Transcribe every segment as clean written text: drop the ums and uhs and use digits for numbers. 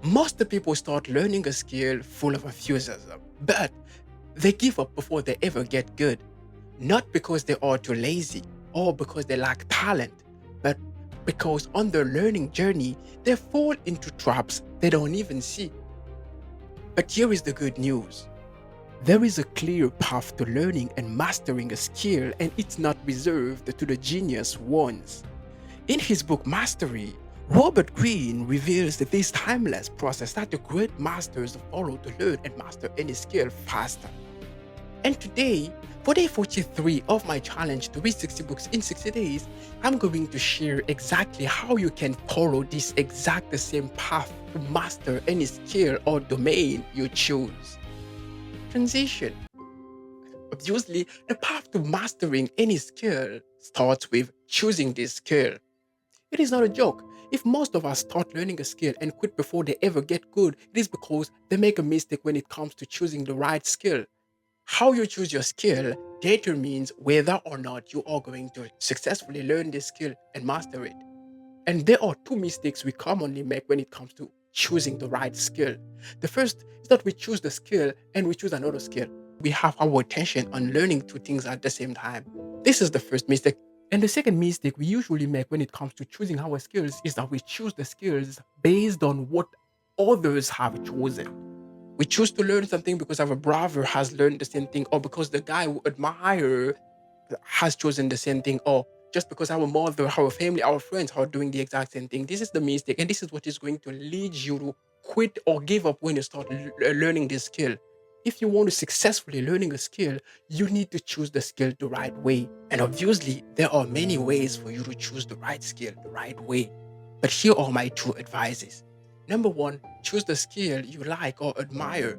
Most of the people start learning a skill full of enthusiasm, but they give up before they ever get good. Not because they are too lazy or because they lack talent, but because on their learning journey, they fall into traps they don't even see. But here is the good news. There is a clear path to learning and mastering a skill, and it's not reserved to the genius ones. In his book Mastery, Robert Greene reveals that this timeless process that the great masters follow to learn and master any skill faster. And today, for day 43 of my challenge to read 60 books in 60 days, I'm going to share exactly how you can follow this exact same path to master any skill or domain you choose. Transition. Obviously, the path to mastering any skill starts with choosing this skill. It is not a joke. If most of us start learning a skill and quit before they ever get good, it is because they make a mistake when it comes to choosing the right skill. How you choose your skill determines whether or not you are going to successfully learn this skill and master it. And there are two mistakes we commonly make when it comes to choosing the right skill. The first is that we choose the skill and we choose another skill. We have our attention on learning two things at the same time. This is the first mistake. And the second mistake we usually make when it comes to choosing our skills is that we choose the skills based on what others have chosen. We choose to learn something because our brother has learned the same thing, or because the guy we admire has chosen the same thing, or just because our mother, our family, our friends are doing the exact same thing. This is the mistake, and this is what is going to lead you to quit or give up when you start learning this skill. If you want to successfully learning a skill, you need to choose the skill the right way. And obviously, there are many ways for you to choose the right skill the right way. But here are my two advices. Number one, choose the skill you like or admire.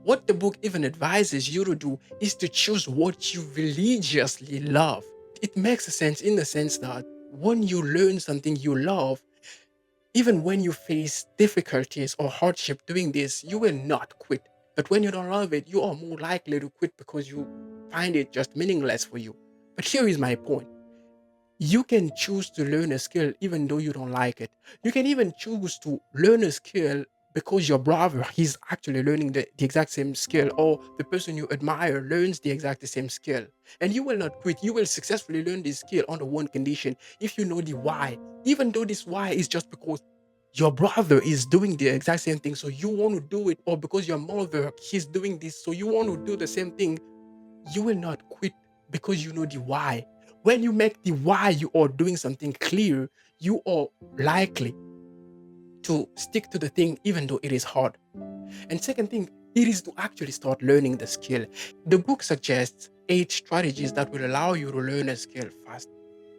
What the book even advises you to do is to choose what you religiously love. It makes sense in the sense that when you learn something you love, even when you face difficulties or hardship doing this, you will not quit. But when you don't love it, you are more likely to quit because you find it just meaningless for you. But here is my point. You can choose to learn a skill even though you don't like it. You can even choose to learn a skill because your brother he's actually learning the exact same skill, or the person you admire learns the exact same skill. And you will not quit. You will successfully learn this skill under one condition: if you know the why. Even though this why is just because your brother is doing the exact same thing, so you want to do it, or because your mother he's doing this, so you want to do the same thing, you will not quit because you know the why. When you make the why you are doing something clear, you are likely to stick to the thing even though it is hard. And second thing, it is to actually start learning the skill. The book suggests 8 strategies that will allow you to learn a skill fast.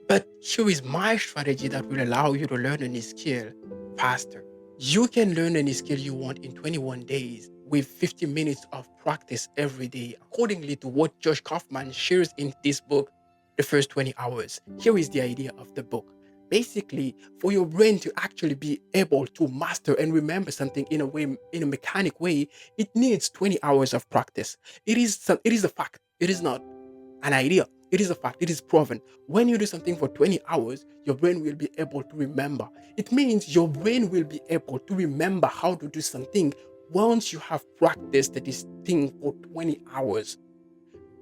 But here is my strategy that will allow you to learn any skill faster. You can learn any skill you want in 21 days with 50 minutes of practice every day, accordingly to what Josh Kaufman shares in this book, The First 20 Hours. Here is the idea of the book. Basically, for your brain to actually be able to master and remember something in a way, in a mechanic way, it needs 20 hours of practice. It is a fact. It is not an idea. It is a fact. It is proven. When you do something for 20 hours, your brain will be able to remember. It means your brain will be able to remember how to do something once you have practiced this thing for 20 hours.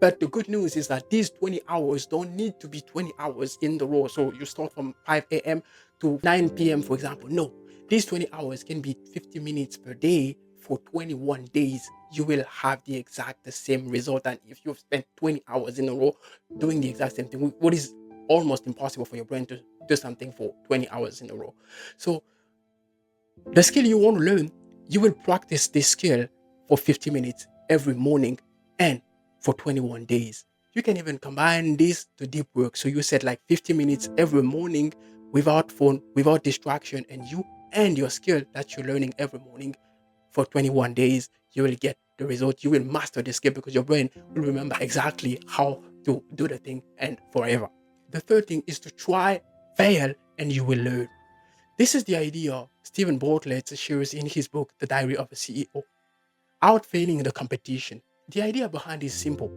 But the good news is that these 20 hours don't need to be 20 hours in the row. So you start from 5 a.m. to 9 p.m., for example. No, these 20 hours can be 50 minutes per day for 21 days. You will have the exact same result. And if you've spent 20 hours in a row doing the exact same thing, what is almost impossible for your brain to do something for 20 hours in a row. So the skill you want to learn, you will practice this skill for 50 minutes every morning and for 21 days. You can even combine this to deep work. So you set like 50 minutes every morning without phone, without distraction, and you and your skill that you're learning every morning for 21 days, you will get the result. You will master the skill because your brain will remember exactly how to do the thing and forever. The third thing is to try, fail, and you will learn. This is the idea Stephen Bartlett shares in his book, The Diary of a CEO. Outfailing the competition. The idea behind is simple: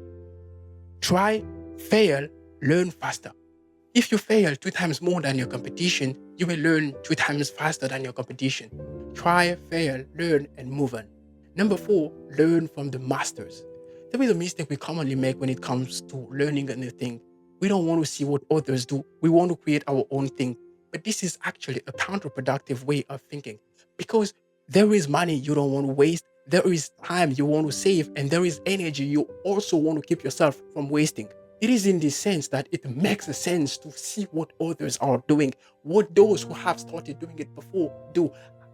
try, fail, learn faster. If you fail 2 times more than your competition, you will learn 2 times faster than your competition. Try, fail, learn, and move on. Number four, learn from the masters. There is a mistake we commonly make when it comes to learning a new thing. We don't want to see what others do. We want to create our own thing. But this is actually a counterproductive way of thinking because there is money you don't want to waste, there is time you want to save, and there is energy you also want to keep yourself from wasting. It is in this sense that it makes a sense to see what others are doing, what those who have started doing it before do.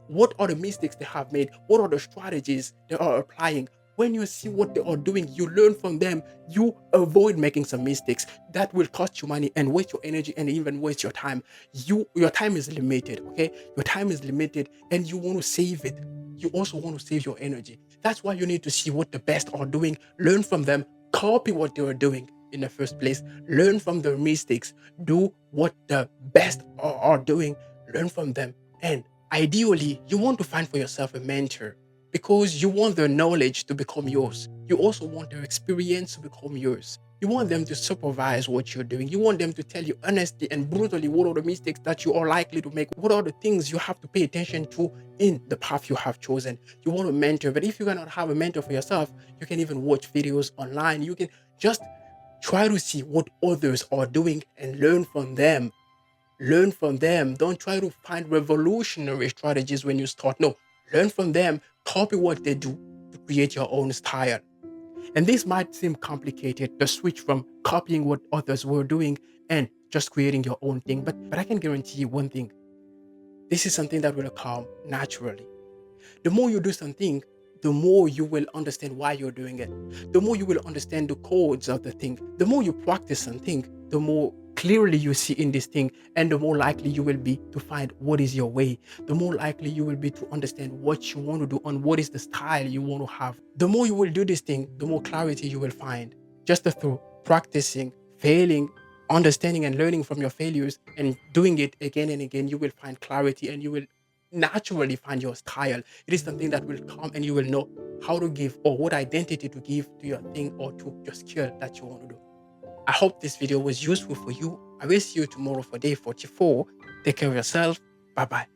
What are the mistakes they have made? What are the strategies they are applying? When you see what they are doing, you learn from them, you avoid making some mistakes that will cost you money and waste your energy and even waste your time. Your time is limited, okay? Your time is limited and you want to save it. You also want to save your energy. That's why you need to see what the best are doing, learn from them, copy what they are doing in the first place, learn from their mistakes, do what the best are doing, learn from them. And ideally, you want to find for yourself a mentor because you want their knowledge to become yours. You also want their experience to become yours. You want them to supervise what you're doing. You want them to tell you honestly and brutally what are the mistakes that you are likely to make. What are the things you have to pay attention to in the path you have chosen. You want a mentor, but if you cannot have a mentor for yourself, you can even watch videos online. You can just try to see what others are doing and learn from them. Learn from them. Don't try to find revolutionary strategies when you start. No, learn from them, copy what they do to create your own style. And this might seem complicated, the switch from copying what others were doing and just creating your own thing. But I can guarantee you one thing. This is something that will come naturally. The more you do something, the more you will understand why you're doing it. The more you will understand the codes of the thing. The more you practice something, the more clearly you see in this thing, and the more likely you will be to find what is your way. The more likely you will be to understand what you want to do and what is the style you want to have. The more you will do this thing, the more clarity you will find. Just through practicing, failing, understanding and learning from your failures and doing it again and again, you will find clarity and you will naturally find your style. It is something that will come and you will know how to give or what identity to give to your thing or to your skill that you want to do. I hope this video was useful for you. I will see you tomorrow for day 44. Take care of yourself. Bye bye.